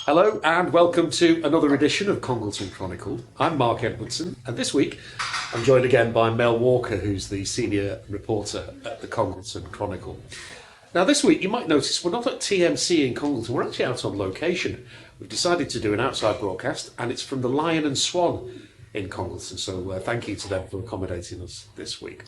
Hello and welcome to another edition of Congleton Chronicled. I'm Mark Edwardson, and this week I'm joined again by Mel Walker, who's the senior reporter at the Congleton Chronicle. Now this week you might notice we're not at TMC in Congleton, we're actually out on location. We've decided to do an outside broadcast and it's from the Lion and Swan in Congleton, so thank you to them for accommodating us this week.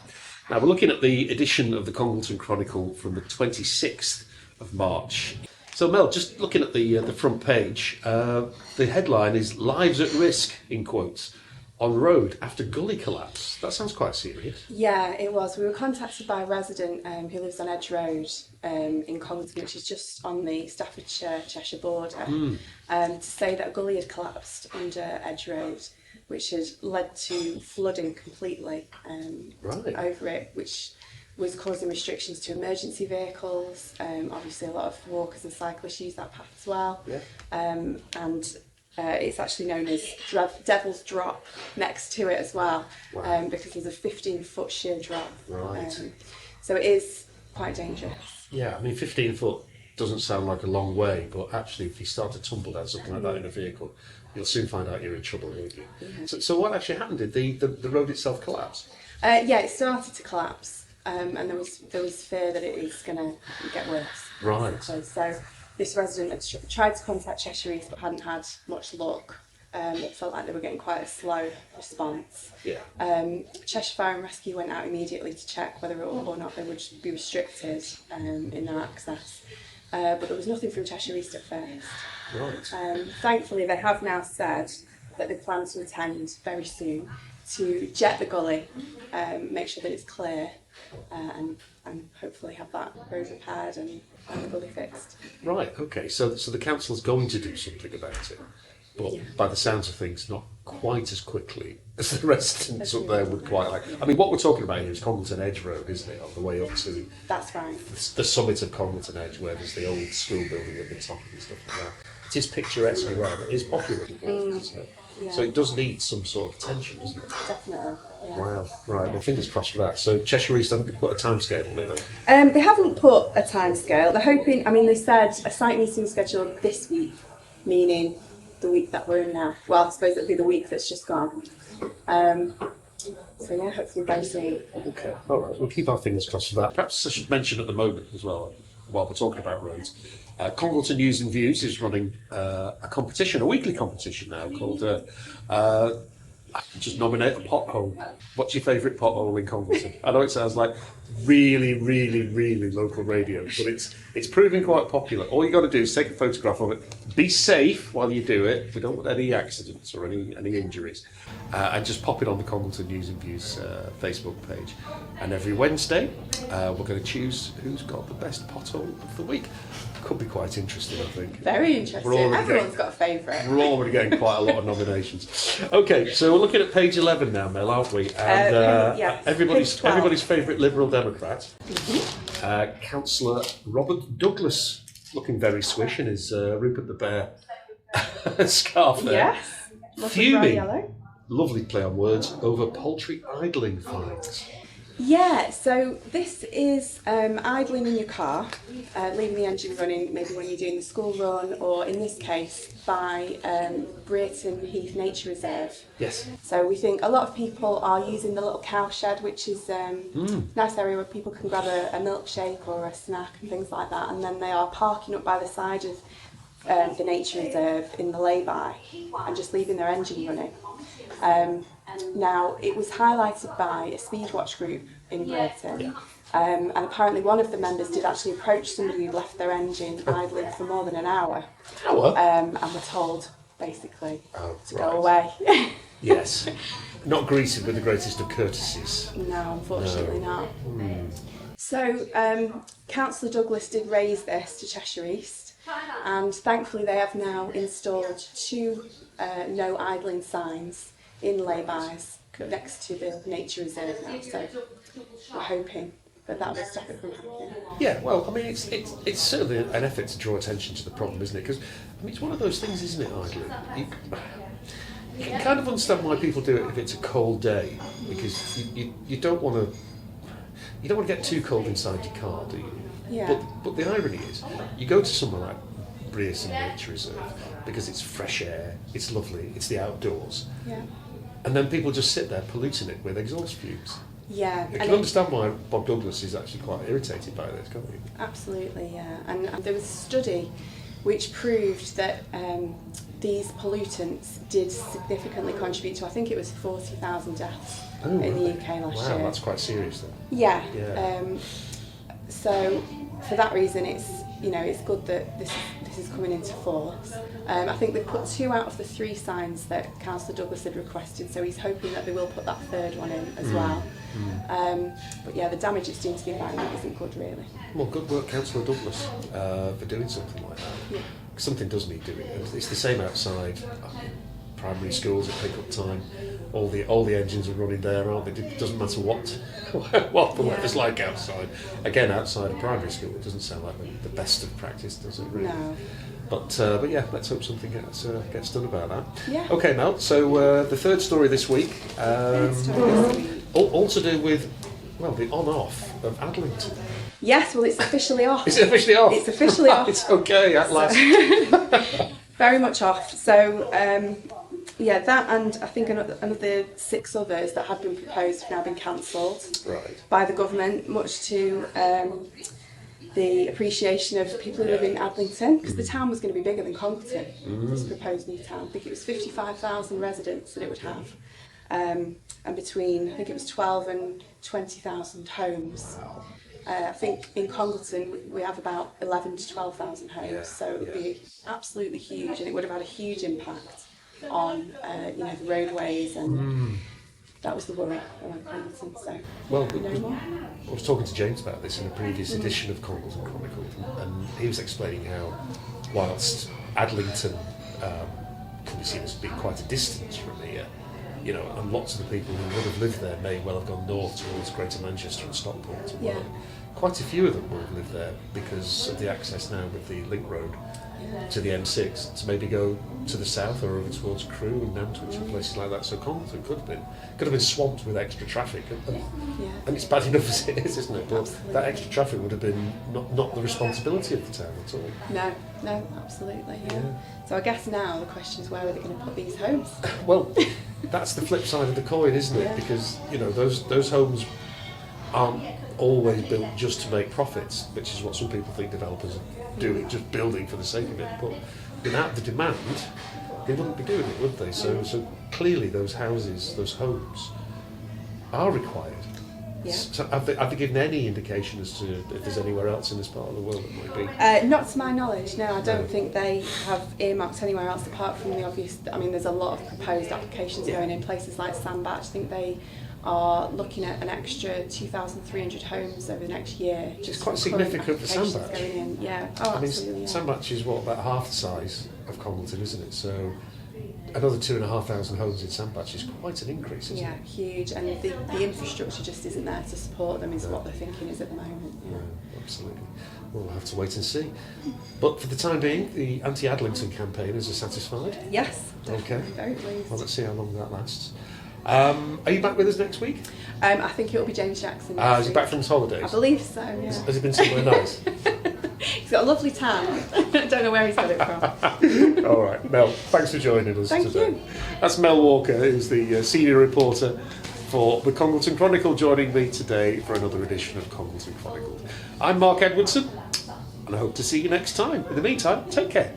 Now we're looking at the edition of the Congleton Chronicle from the 26th of March. So Mel, just looking at the front page, the headline is "Lives at Risk" in quotes on road after gully collapse. That sounds quite serious. Yeah, it was. We were contacted by a resident who lives on Edge Road in Congleton, which is just on the Staffordshire-Cheshire border, to say that a gully had collapsed under Edge Road, which had led to flooding completely over it, which was causing restrictions to emergency vehicles. Obviously, a lot of walkers and cyclists use that path as well. Yeah. And it's actually known as Devil's Drop next to it as well, because there's a 15-foot sheer drop. Right. So it is quite dangerous. Yeah, I mean, 15 foot doesn't sound like a long way, but actually, if you start to tumble down something like that in a vehicle, you'll soon find out you're in trouble, won't you? Yeah. So what actually happened? Did the road itself collapse? Yeah, it started to collapse. And there was fear that it is going to get worse. Right. So this resident had tried to contact Cheshire East but hadn't had much luck. It felt like they were getting quite a slow response. Yeah. Cheshire Fire and Rescue went out immediately to check whether or not they would be restricted in their access. But there was nothing from Cheshire East at first. Right. Thankfully, they have now said that they plan to attend very soon to jet the gully, make sure that it's clear, and hopefully have that road repaired and the gully fixed. Right, okay, so the council's going to do something about it, but by the sounds of things, not quite as quickly as the residents up there would quite like. I mean, what we're talking about here is Congleton Edge Road, isn't it, on the way up to That's right. the summit of Congleton Edge, where there's the old school building at the top and stuff like that. It is picturesque and it is popular, isn't it? Yeah. So it does need some sort of attention, doesn't it? Definitely. Yeah. Wow. Right. Well, fingers crossed for that. So Cheshire East haven't put a timescale on it. They haven't put a timescale. They're hoping. I mean, they said a site meeting scheduled this week, meaning the week that we're in now. Well, I suppose it'll be the week that's just gone. So yeah, hopefully very soon. Okay. All right. We'll keep our fingers crossed for that. Perhaps I should mention at the moment as well, while we're talking about roads, Congleton News and Views is running a competition, a weekly competition now called I can just nominate a pothole. What's your favourite pothole in Congleton? I know it sounds like really, really, really local radio, but it's proving quite popular. All you got to do is take a photograph of it, be safe while you do it. We don't want any accidents or any injuries, and just pop it on the Congleton News and Views Facebook page. And every Wednesday, we're going to choose who's got the best pothole of the week. Could be quite interesting, I think. Very interesting. Everyone's got a favourite. We're already getting quite a lot of nominations. Okay, so we're looking at page 11 now, Mel, aren't we? And everybody's favourite Liberal Democrat, Councillor Robert Douglas, looking very swish in his Rupert the Bear scarf there. Yes. Fuming. Lovely play on words over poultry idling fines. Yeah, so this is idling in your car, leaving the engine running, maybe when you're doing the school run, or in this case, by Brereton Heath Nature Reserve. Yes. So we think a lot of people are using the little cow shed, which is a nice area where people can grab a milkshake or a snack and things like that, and then they are parking up by the side of the nature reserve in the lay-by and just leaving their engine running. Now, it was highlighted by a Speedwatch group in Brereton, and apparently one of the members did actually approach somebody who left their engine idling for more than an hour. And were told, basically, to go away. Yes. Not greeted with the greatest of courtesies. No, unfortunately not. So, Councillor Douglas did raise this to Cheshire East, and thankfully they have now installed 2 no idling signs in lay-bys next to the nature reserve now, so we're hoping that will stop it from happening. Yeah, well, I mean, it's certainly an effort to draw attention to the problem, isn't it? Because I mean, it's one of those things, isn't it, idling? You can kind of understand why people do it if it's a cold day, because you don't want to get too cold inside your car, do you? Yeah. But the irony is, you go to somewhere like Brierson Nature Reserve because it's fresh air, it's lovely, it's the outdoors. Yeah. And then people just sit there polluting it with exhaust fumes. Yeah. You can understand why Bob Douglas is actually quite irritated by this, can't you? Absolutely, yeah. And there was a study which proved that these pollutants did significantly contribute to, I think it was 40,000 deaths in the UK last year. Wow, that's quite serious then. Yeah. Yeah. So for that reason, it's good that this is coming into force. I think they put 2 out of the 3 signs that Councillor Douglas had requested, so he's hoping that they will put that 3rd one in as well. But yeah, the damage it's doing to the environment isn't good, really. Well, good work, Councillor Douglas, for doing something like that. Yeah. Something does need doing. And it's the same outside primary schools at pick-up time. All the engines are running there, aren't they? It doesn't matter what the weather's like outside. Again, outside a primary school, it doesn't sound like the best of practice, does it really? No. But yeah, let's hope something gets done about that. Yeah. Okay, Mel. So the third story this week, all to do with, well, the on-off of Adlington. Yes, well, it's officially off. Is it officially off? It's officially off. It's okay at last. Very much off. So, yeah, that and I think another 6 others that had been proposed have now been cancelled by the government, much to the appreciation of people who live in Adlington, because the town was going to be bigger than Congleton, this proposed new town. I think it was 55,000 residents that it would have, and between, I think it was 12 and 20,000 homes. I think in Congleton we have about 11 to 12,000 homes, so it would be absolutely huge, and it would have had a huge impact on the roadways, and that was the worry around Congleton. So no more. I was talking to James about this in a previous edition of Congleton Chronicled, and he was explaining how, whilst Adlington can be seen as being quite a distance from here, and lots of the people who would have lived there may well have gone north towards Greater Manchester and Stockport. Yeah. Quite a few of them will have lived there because of the access now with the link road to the M6 to maybe go to the south or over towards Crewe and Nantwich and places like that. So Congleton could have been swamped with extra traffic, and it's bad enough as it is, isn't it? But that extra traffic would have been not the responsibility of the town at all. No, absolutely. Yeah. So I guess now the question is, where are they going to put these homes? Well, that's the flip side of the coin, isn't it? Because those homes aren't always built just to make profits, which is what some people think developers are doing, just building for the sake of it. But without the demand, they wouldn't be doing it, would they? So clearly those houses, those homes, are required. Yeah. So have they given any indication as to if there's anywhere else in this part of the world that might be? Not to my knowledge, no. I don't think they have earmarked anywhere else apart from the obvious. I mean, there's a lot of proposed applications going in places like Sandbach. I think they are looking at an extra 2,300 homes over the next year. It's quite significant for Sandbach. Going in. Yeah. Oh, absolutely. Sandbach is about half the size of Congleton, isn't it? So another 2,500 homes in Sandbach is quite an increase, isn't it? Yeah, huge, and the infrastructure just isn't there to support them, is what they're thinking is at the moment. Yeah. Absolutely. We'll have to wait and see. But for the time being, the anti-Adlington campaigners are satisfied? Yes. Okay. Very pleased. Well, let's see how long that lasts. Are you back with us next week? I think it will be James Jackson. Is he back from his holidays? I believe so, yeah. Has he been somewhere nice? He's got a lovely tan. I don't know where he's got it from. All right, Mel, thanks for joining us today. Thank you. That's Mel Walker, who's the senior reporter for the Congleton Chronicle, joining me today for another edition of Congleton Chronicled. I'm Mark Edwardson, and I hope to see you next time. In the meantime, take care.